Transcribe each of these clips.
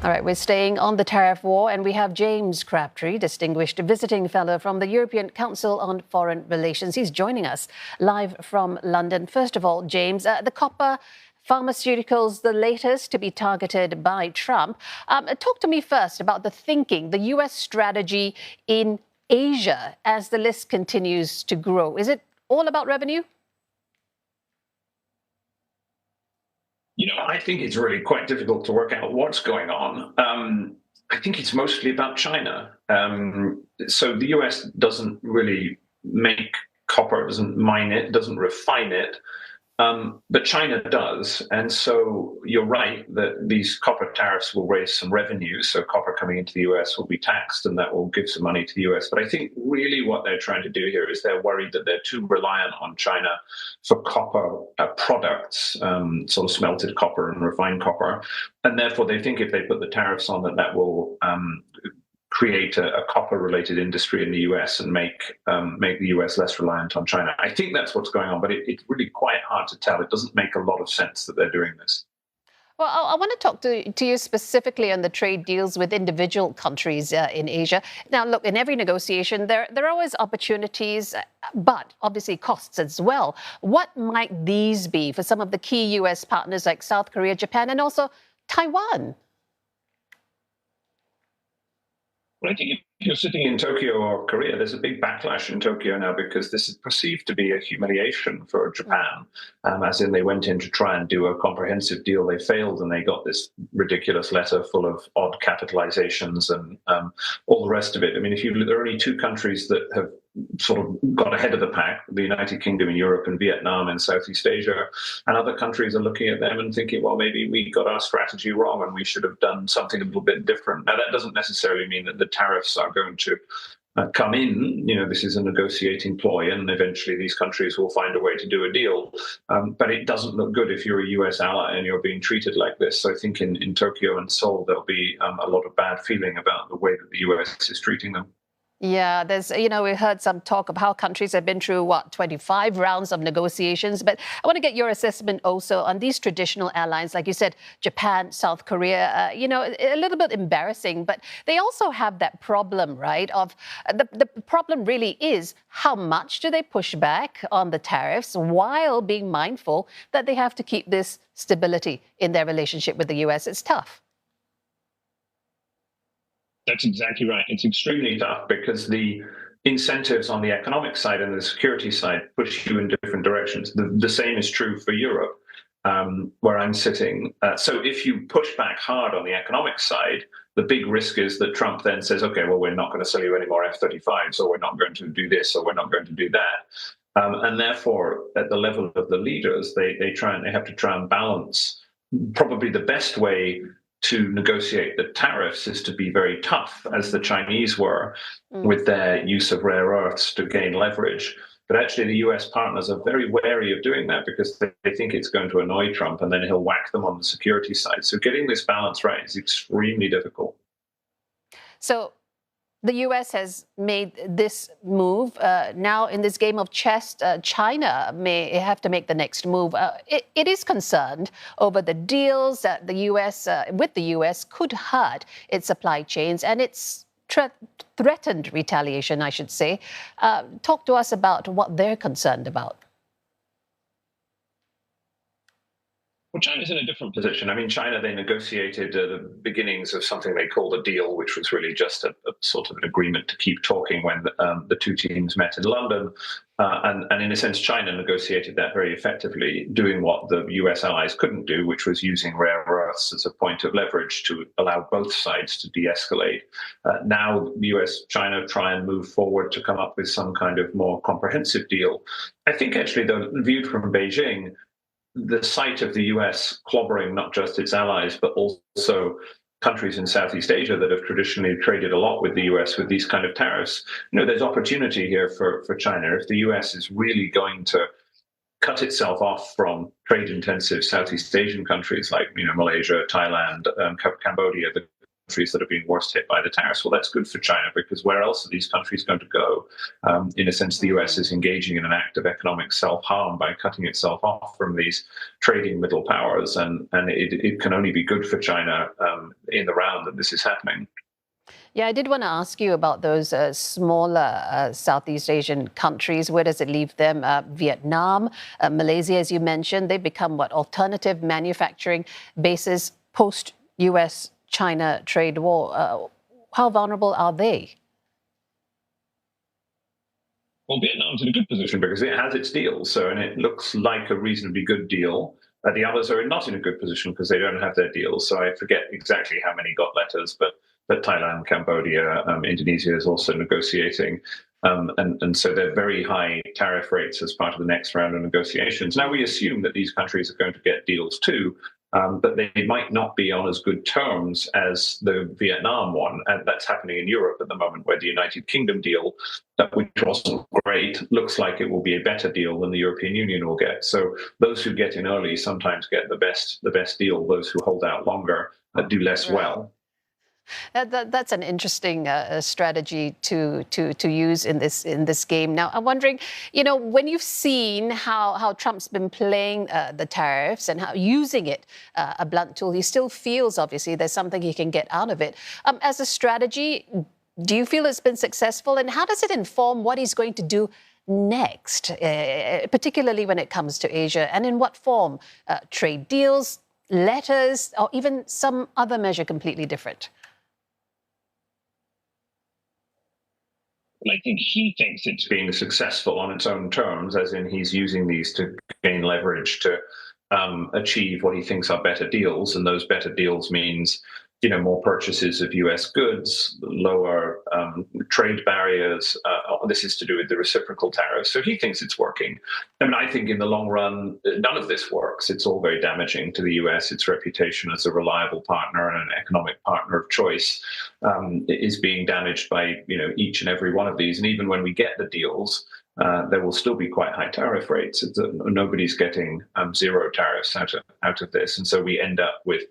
All right, we're staying on the tariff war, and we have James Crabtree, distinguished visiting fellow from the European Council on Foreign Relations. He's joining us live from London. First of all, James, the copper pharmaceuticals, the latest to be targeted by Trump. Talk to me first about the thinking, the U.S. strategy in Asia as the list continues to grow. Is it all about revenue? I think it's really quite difficult to work out what's going on. I think it's mostly about China. So the US doesn't really make copper, doesn't mine it, doesn't refine it. But China does. And so you're right that these copper tariffs will raise some revenue. So copper coming into the US will be taxed, and that will give some money to the US. But I think really what they're trying to do here is they're worried that they're too reliant on China for copper products, sort of smelted copper and refined copper. And therefore, they think if they put the tariffs on, that will create a copper-related industry in the US and make the US less reliant on China. I think that's what's going on, but it's really quite hard to tell. It doesn't make a lot of sense that they're doing this. Well, I want to talk to you specifically on the trade deals with individual countries in Asia. Now, look, in every negotiation, there are always opportunities, but obviously costs as well. What might these be for some of the key U.S. partners like South Korea, Japan, and also Taiwan? Well, I think if you're sitting in Tokyo or Korea, there's a big backlash in Tokyo now because this is perceived to be a humiliation for Japan, as in they went in to try and do a comprehensive deal. They failed, and they got this ridiculous letter full of odd capitalizations and all the rest of it. I mean, there are only two countries that have sort of got ahead of the pack: the United Kingdom in Europe and Vietnam in Southeast Asia. And other countries are looking at them and thinking, well, maybe we got our strategy wrong and we should have done something a little bit different. Now, that doesn't necessarily mean that the tariffs are going to come in. This is a negotiating ploy, and eventually these countries will find a way to do a deal. But it doesn't look good if you're a US ally and you're being treated like this. So I think in Tokyo and Seoul, there'll be a lot of bad feeling about the way that the US is treating them. Yeah, we heard some talk of how countries have been through, 25 rounds of negotiations. But I want to get your assessment also on these traditional allies, like you said, Japan, South Korea, a little bit embarrassing, but they also have that problem, right? Of the problem really is how much do they push back on the tariffs while being mindful that they have to keep this stability in their relationship with the US. It's tough. That's exactly right. It's extremely tough because the incentives on the economic side and the security side push you in different directions. The same is true for Europe, where I'm sitting. So if you push back hard on the economic side, the big risk is that Trump then says, okay, well, we're not going to sell you any more F-35s, or we're not going to do this, or we're not going to do that. And therefore, at the level of the leaders, they have to try and balance. Probably the best way to negotiate the tariffs is to be very tough, as the Chinese were, with their use of rare earths to gain leverage. But actually, the US partners are very wary of doing that because they think it's going to annoy Trump, and then he'll whack them on the security side. So getting this balance right is extremely difficult. So the U.S. has made this move. Now, in this game of chess, China may have to make the next move. It is concerned over the deals that the U.S. With the U.S. could hurt its supply chains, and it's threatened retaliation, I should say. Talk to us about what they're concerned about. Well, China's in a different position. I mean, China, they negotiated the beginnings of something they called a deal, which was really just a sort of an agreement to keep talking when the two teams met in London. And in a sense, China negotiated that very effectively, doing what the US allies couldn't do, which was using rare earths as a point of leverage to allow both sides to de-escalate. Now, the US, China try and move forward to come up with some kind of more comprehensive deal. I think actually, though, viewed from Beijing, the sight of the US clobbering not just its allies, but also countries in Southeast Asia that have traditionally traded a lot with the US with these kind of tariffs, there's opportunity here for China. If the US is really going to cut itself off from trade-intensive Southeast Asian countries like Malaysia, Thailand, Cambodia, the countries that are being worst hit by the tariffs. Well, that's good for China, because where else are these countries going to go? In a sense, the US is engaging in an act of economic self-harm by cutting itself off from these trading middle powers, and it can only be good for China in the round that this is happening. Yeah, I did want to ask you about those smaller Southeast Asian countries. Where does it leave them? Vietnam, Malaysia, as you mentioned, they've become what, alternative manufacturing bases post-US-China trade war. How vulnerable are they? Well, Vietnam's in a good position because it has its deals, and it looks like a reasonably good deal. The others are not in a good position because they don't have their deals. So I forget exactly how many got letters, but Thailand, Cambodia, Indonesia is also negotiating. And so they're very high tariff rates as part of the next round of negotiations. Now, we assume that these countries are going to get deals too, but they might not be on as good terms as the Vietnam one. And that's happening in Europe at the moment, where the United Kingdom deal, which wasn't great, looks like it will be a better deal than the European Union will get. So those who get in early sometimes get the best deal. Those who hold out longer do less well. That's an interesting strategy to use in this game. Now, I'm wondering, when you've seen how Trump's been playing the tariffs and how using it, a blunt tool, he still feels obviously there's something he can get out of it. As a strategy, do you feel it's been successful, and how does it inform what he's going to do next, particularly when it comes to Asia, and in what form? Trade deals, letters, or even some other measure completely different? Well, I think he thinks it's being successful on its own terms, as in he's using these to gain leverage to achieve what he thinks are better deals. And those better deals means, more purchases of US goods, lower trade barriers. This is to do with the reciprocal tariffs. So he thinks it's working. I mean, I think in the long run, none of this works. It's all very damaging to the US. Its reputation as a reliable partner and an economic partner of choice is being damaged by, each and every one of these. And even when we get the deals, there will still be quite high tariff rates. Nobody's getting zero tariffs out of this. And so we end up with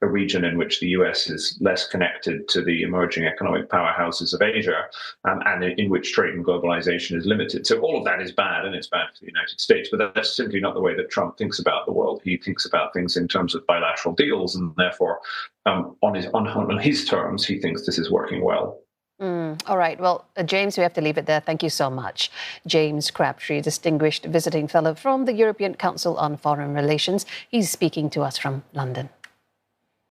a region in which the US is less connected to the emerging economic powerhouses of Asia, and in which trade and globalization is limited. So all of that is bad, and it's bad for the United States. But that's simply not the way that Trump thinks about the world. He thinks about things in terms of bilateral deals, and therefore, on his terms, he thinks this is working well. All right. Well, James, we have to leave it there. Thank you so much. James Crabtree, Distinguished Visiting Fellow from the European Council on Foreign Relations. He's speaking to us from London.